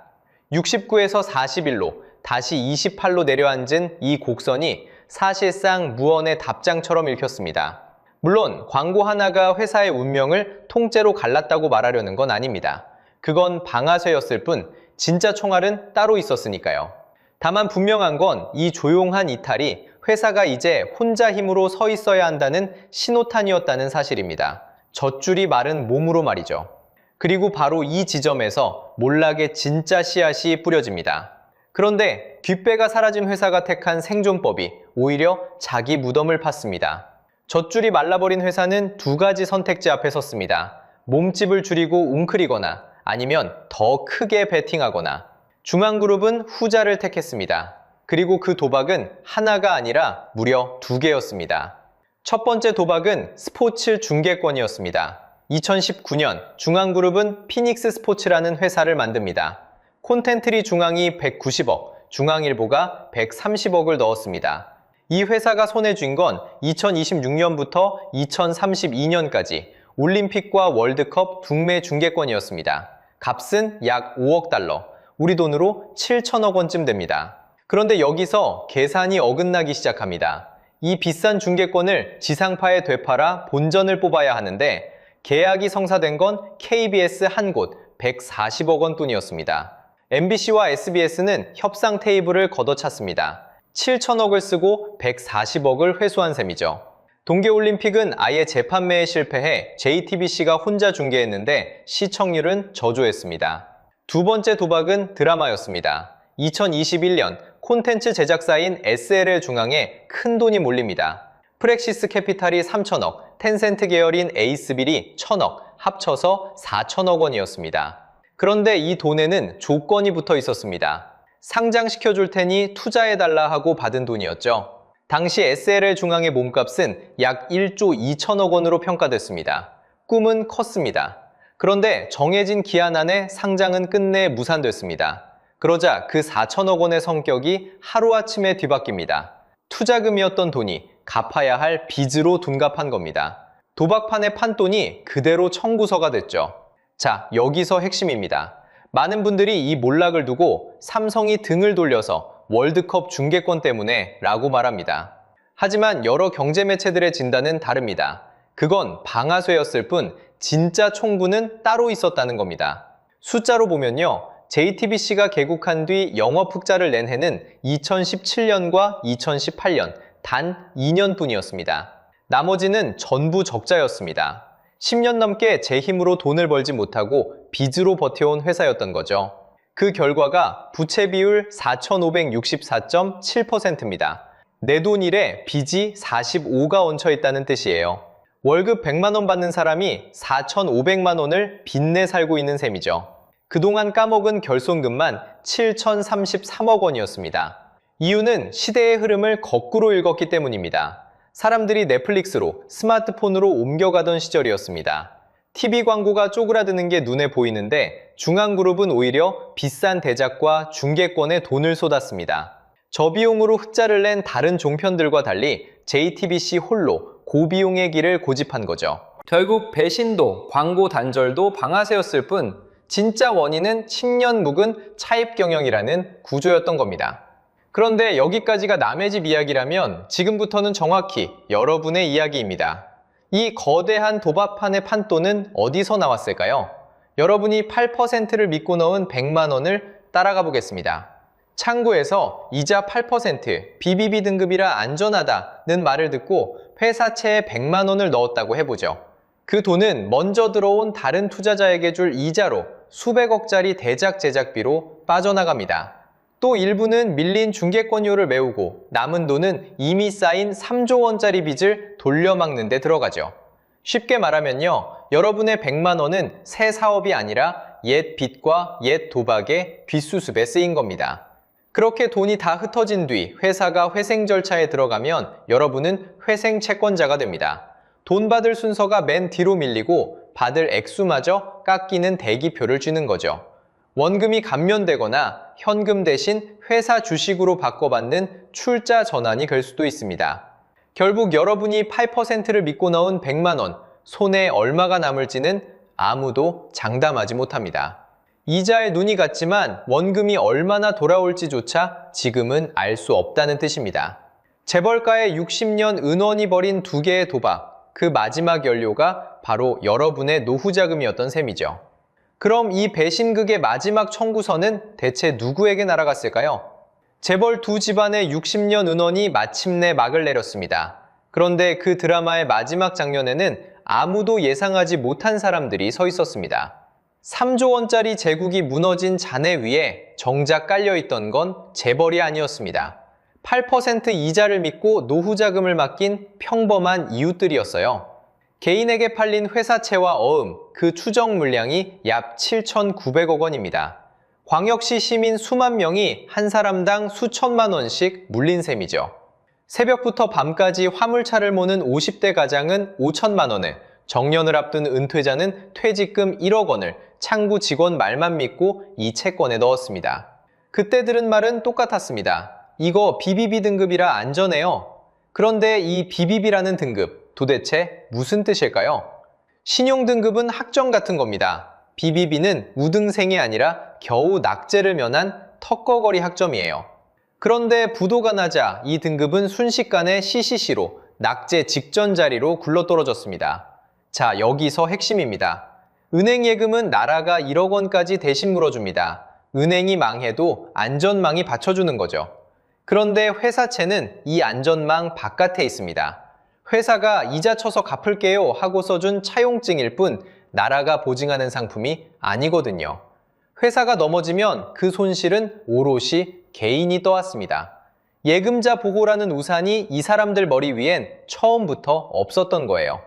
69에서 41로 다시 28로 내려앉은 이 곡선이 사실상 무언의 답장처럼 읽혔습니다. 물론 광고 하나가 회사의 운명을 통째로 갈랐다고 말하려는 건 아닙니다. 그건 방아쇠였을 뿐 진짜 총알은 따로 있었으니까요. 다만 분명한 건 이 조용한 이탈이 회사가 이제 혼자 힘으로 서 있어야 한다는 신호탄이었다는 사실입니다. 젖줄이 마른 몸으로 말이죠. 그리고 바로 이 지점에서 몰락의 진짜 씨앗이 뿌려집니다. 그런데 뒷배가 사라진 회사가 택한 생존법이 오히려 자기 무덤을 팠습니다. 젖줄이 말라버린 회사는 두 가지 선택지 앞에 섰습니다. 몸집을 줄이고 웅크리거나 아니면 더 크게 베팅하거나. 중앙그룹은 후자를 택했습니다. 그리고 그 도박은 하나가 아니라 무려 2개였습니다. 첫 번째 도박은 스포츠 중계권이었습니다. 2019년 중앙그룹은 피닉스 스포츠라는 회사를 만듭니다. 콘텐트리 중앙이 190억, 중앙일보가 130억을 넣었습니다. 이 회사가 손에 쥔 건 2026년부터 2032년까지 올림픽과 월드컵 북매 중계권이었습니다. 값은 약 5억 달러, 우리 돈으로 7천억 원쯤 됩니다. 그런데 여기서 계산이 어긋나기 시작합니다. 이 비싼 중계권을 지상파에 되팔아 본전을 뽑아야 하는데 계약이 성사된 건 KBS 한 곳 140억 원 뿐이었습니다. MBC와 SBS는 협상 테이블을 걷어찼습니다. 7천억을 쓰고 140억을 회수한 셈이죠. 동계올림픽은 아예 재판매에 실패해 JTBC가 혼자 중계했는데 시청률은 저조했습니다. 두 번째 도박은 드라마였습니다. 2021년 콘텐츠 제작사인 SLL 중앙에 큰 돈이 몰립니다. 프랙시스 캐피탈이 3천억, 텐센트 계열인 에이스빌이 1천억, 합쳐서 4천억 원이었습니다. 그런데 이 돈에는 조건이 붙어 있었습니다. 상장시켜줄 테니 투자해달라 하고 받은 돈이었죠. 당시 SLL 중앙의 몸값은 약 1조 2천억 원으로 평가됐습니다. 꿈은 컸습니다. 그런데 정해진 기한 안에 상장은 끝내 무산됐습니다. 그러자 그 4천억 원의 성격이 하루아침에 뒤바뀝니다. 투자금이었던 돈이 갚아야 할 빚으로 둔갑한 겁니다. 도박판의 판돈이 그대로 청구서가 됐죠. 자, 여기서 핵심입니다. 많은 분들이 이 몰락을 두고 삼성이 등을 돌려서 월드컵 중계권 때문에 라고 말합니다. 하지만 여러 경제 매체들의 진단은 다릅니다. 그건 방아쇠였을 뿐 진짜 총구는 따로 있었다는 겁니다. 숫자로 보면요. JTBC가 개국한 뒤 영업 흑자를 낸 해는 2017년과 2018년 단 2년뿐이었습니다. 나머지는 전부 적자였습니다. 10년 넘게 제 힘으로 돈을 벌지 못하고 빚으로 버텨온 회사였던 거죠. 그 결과가 부채 비율 4,564.7%입니다. 내 돈 1에 빚이 45가 얹혀 있다는 뜻이에요. 월급 100만 원 받는 사람이 4,500만 원을 빚내 살고 있는 셈이죠. 그동안 까먹은 결손금만 7,033억 원이었습니다. 이유는 시대의 흐름을 거꾸로 읽었기 때문입니다. 사람들이 넷플릭스로 스마트폰으로 옮겨가던 시절이었습니다. TV 광고가 쪼그라드는 게 눈에 보이는데 중앙그룹은 오히려 비싼 대작과 중계권에 돈을 쏟았습니다. 저비용으로 흑자를 낸 다른 종편들과 달리 JTBC 홀로 고비용의 길을 고집한 거죠. 결국 배신도 광고 단절도 방아쇠였을 뿐 진짜 원인은 10년 묵은 차입 경영이라는 구조였던 겁니다. 그런데 여기까지가 남의 집 이야기라면 지금부터는 정확히 여러분의 이야기입니다. 이 거대한 도박판의 판돈은 어디서 나왔을까요? 여러분이 8%를 믿고 넣은 100만 원을 따라가 보겠습니다. 창구에서 이자 8%, BBB 등급이라 안전하다는 말을 듣고 회사채에 100만 원을 넣었다고 해보죠. 그 돈은 먼저 들어온 다른 투자자에게 줄 이자로 수백억짜리 대작 제작비로 빠져나갑니다. 또 일부는 밀린 중개권료를 메우고 남은 돈은 이미 쌓인 3조 원짜리 빚을 돌려막는 데 들어가죠. 쉽게 말하면요, 여러분의 100만 원은 새 사업이 아니라 옛 빚과 옛 도박의 뒷수습에 쓰인 겁니다. 그렇게 돈이 다 흩어진 뒤 회사가 회생 절차에 들어가면 여러분은 회생 채권자가 됩니다. 돈 받을 순서가 맨 뒤로 밀리고 받을 액수마저 깎이는 대기표를 쥐는 거죠. 원금이 감면되거나 현금 대신 회사 주식으로 바꿔받는 출자 전환이 될 수도 있습니다. 결국 여러분이 8%를 믿고 넣은 100만 원, 손에 얼마가 남을지는 아무도 장담하지 못합니다. 이자에 눈이 갔지만 원금이 얼마나 돌아올지조차 지금은 알 수 없다는 뜻입니다. 재벌가의 60년 은원이 벌인 두 개의 도박, 그 마지막 연료가 바로 여러분의 노후자금이었던 셈이죠. 그럼 이 배신극의 마지막 청구서는 대체 누구에게 날아갔을까요? 재벌 두 집안의 60년 은원이 마침내 막을 내렸습니다. 그런데 그 드라마의 마지막 장면에는 아무도 예상하지 못한 사람들이 서 있었습니다. 3조 원짜리 제국이 무너진 잔해 위에 정작 깔려있던 건 재벌이 아니었습니다. 8% 이자를 믿고 노후자금을 맡긴 평범한 이웃들이었어요. 개인에게 팔린 회사채와 어음, 그 추정 물량이 약 7,900억 원입니다. 광역시 시민 수만 명이 한 사람당 수천만 원씩 물린 셈이죠. 새벽부터 밤까지 화물차를 모는 50대 가장은 5천만 원을, 정년을 앞둔 은퇴자는 퇴직금 1억 원을 창구 직원 말만 믿고 이 채권에 넣었습니다. 그때 들은 말은 똑같았습니다. 이거 BBB 등급이라 안전해요. 그런데 이 BBB라는 등급, 도대체 무슨 뜻일까요? 신용등급은 학점 같은 겁니다. BBB는 우등생이 아니라 겨우 낙제를 면한 턱거거리 학점이에요. 그런데 부도가 나자 이 등급은 순식간에 CCC로 낙제 직전 자리로 굴러떨어졌습니다. 자, 여기서 핵심입니다. 은행 예금은 나라가 1억 원까지 대신 물어줍니다. 은행이 망해도 안전망이 받쳐주는 거죠. 그런데 회사채는 이 안전망 바깥에 있습니다. 회사가 이자 쳐서 갚을게요 하고 써준 차용증일 뿐 나라가 보증하는 상품이 아니거든요. 회사가 넘어지면 그 손실은 오롯이 개인이 떠왔습니다. 예금자 보호라는 우산이 이 사람들 머리 위엔 처음부터 없었던 거예요.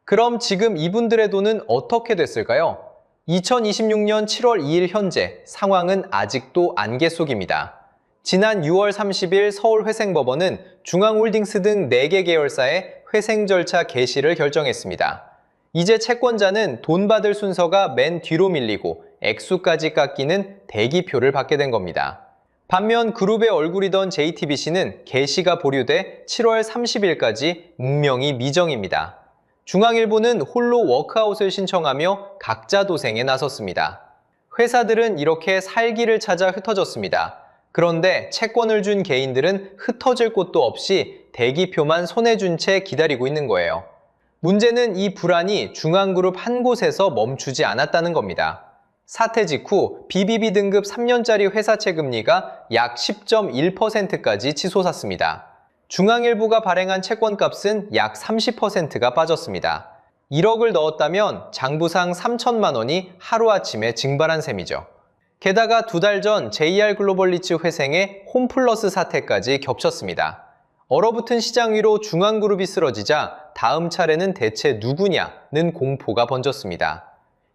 그럼 지금 이분들의 돈은 어떻게 됐을까요? 2026년 7월 2일 현재 상황은 아직도 안개 속입니다. 지난 6월 30일 서울회생법원은 중앙홀딩스 등 4개 계열사의 회생 절차 개시를 결정했습니다. 이제 채권자는 돈 받을 순서가 맨 뒤로 밀리고 액수까지 깎이는 대기표를 받게 된 겁니다. 반면 그룹의 얼굴이던 JTBC는 개시가 보류돼 7월 30일까지 문명이 미정입니다. 중앙일보는 홀로 워크아웃을 신청하며 각자 도생에 나섰습니다. 회사들은 이렇게 살기를 찾아 흩어졌습니다. 그런데 채권을 준 개인들은 흩어질 곳도 없이 대기표만 손에 쥔 채 기다리고 있는 거예요. 문제는 이 불안이 중앙그룹 한 곳에서 멈추지 않았다는 겁니다. 사태 직후 BBB 등급 3년짜리 회사채 금리가 약 10.1%까지 치솟았습니다. 중앙일보가 발행한 채권값은 약 30%가 빠졌습니다. 1억을 넣었다면 장부상 3천만 원이 하루아침에 증발한 셈이죠. 게다가 2달 전 JR글로벌리츠 회생의 홈플러스 사태까지 겹쳤습니다. 얼어붙은 시장 위로 중앙그룹이 쓰러지자 다음 차례는 대체 누구냐는 공포가 번졌습니다.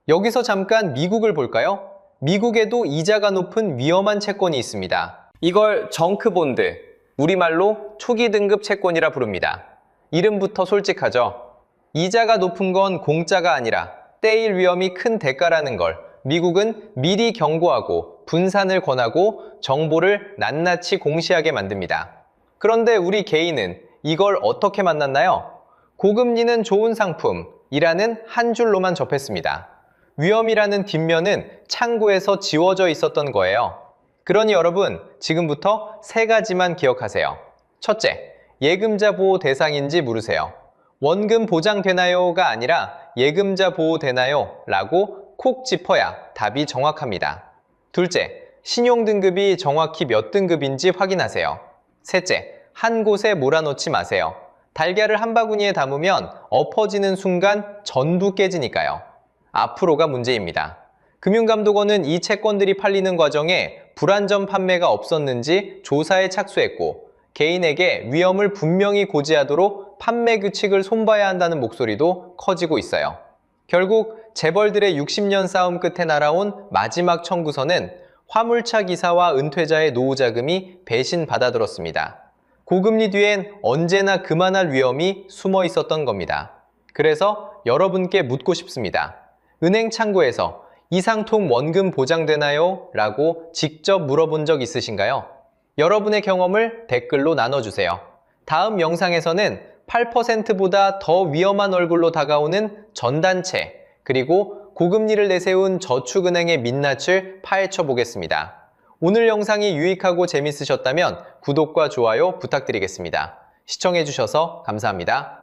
여기서 잠깐 미국을 볼까요? 미국에도 이자가 높은 위험한 채권이 있습니다. 이걸 정크본드, 우리말로 초기 등급 채권이라 부릅니다. 이름부터 솔직하죠? 이자가 높은 건 공짜가 아니라 떼일 위험이 큰 대가라는 걸 미국은 미리 경고하고 분산을 권하고 정보를 낱낱이 공시하게 만듭니다. 그런데 우리 개인은 이걸 어떻게 만났나요? 고금리는 좋은 상품이라는 한 줄로만 접했습니다. 위험이라는 뒷면은 창구에서 지워져 있었던 거예요. 그러니 여러분, 지금부터 3가지만 기억하세요. 첫째, 예금자 보호 대상인지 물으세요. 원금 보장되나요?가 아니라 예금자 보호 되나요? 라고 콕 짚어야 답이 정확합니다. 둘째, 신용등급이 정확히 몇 등급인지 확인하세요. 셋째, 한 곳에 몰아넣지 마세요. 달걀을 한 바구니에 담으면 엎어지는 순간 전부 깨지니까요. 앞으로가 문제입니다. 금융감독원은 이 채권들이 팔리는 과정에 불안전 판매가 없었는지 조사에 착수했고 개인에게 위험을 분명히 고지하도록 판매 규칙을 손봐야 한다는 목소리도 커지고 있어요. 결국 재벌들의 60년 싸움 끝에 날아온 마지막 청구서는 화물차 기사와 은퇴자의 노후 자금이 배신 받아들었습니다. 고금리 뒤엔 언제나 그만할 위험이 숨어 있었던 겁니다. 그래서 여러분께 묻고 싶습니다. 은행 창구에서 이상통 원금 보장되나요? 라고 직접 물어본 적 있으신가요? 여러분의 경험을 댓글로 나눠주세요. 다음 영상에서는 8%보다 더 위험한 얼굴로 다가오는 전단체, 그리고 고금리를 내세운 저축은행의 민낯을 파헤쳐 보겠습니다. 오늘 영상이 유익하고 재밌으셨다면 구독과 좋아요 부탁드리겠습니다. 시청해주셔서 감사합니다.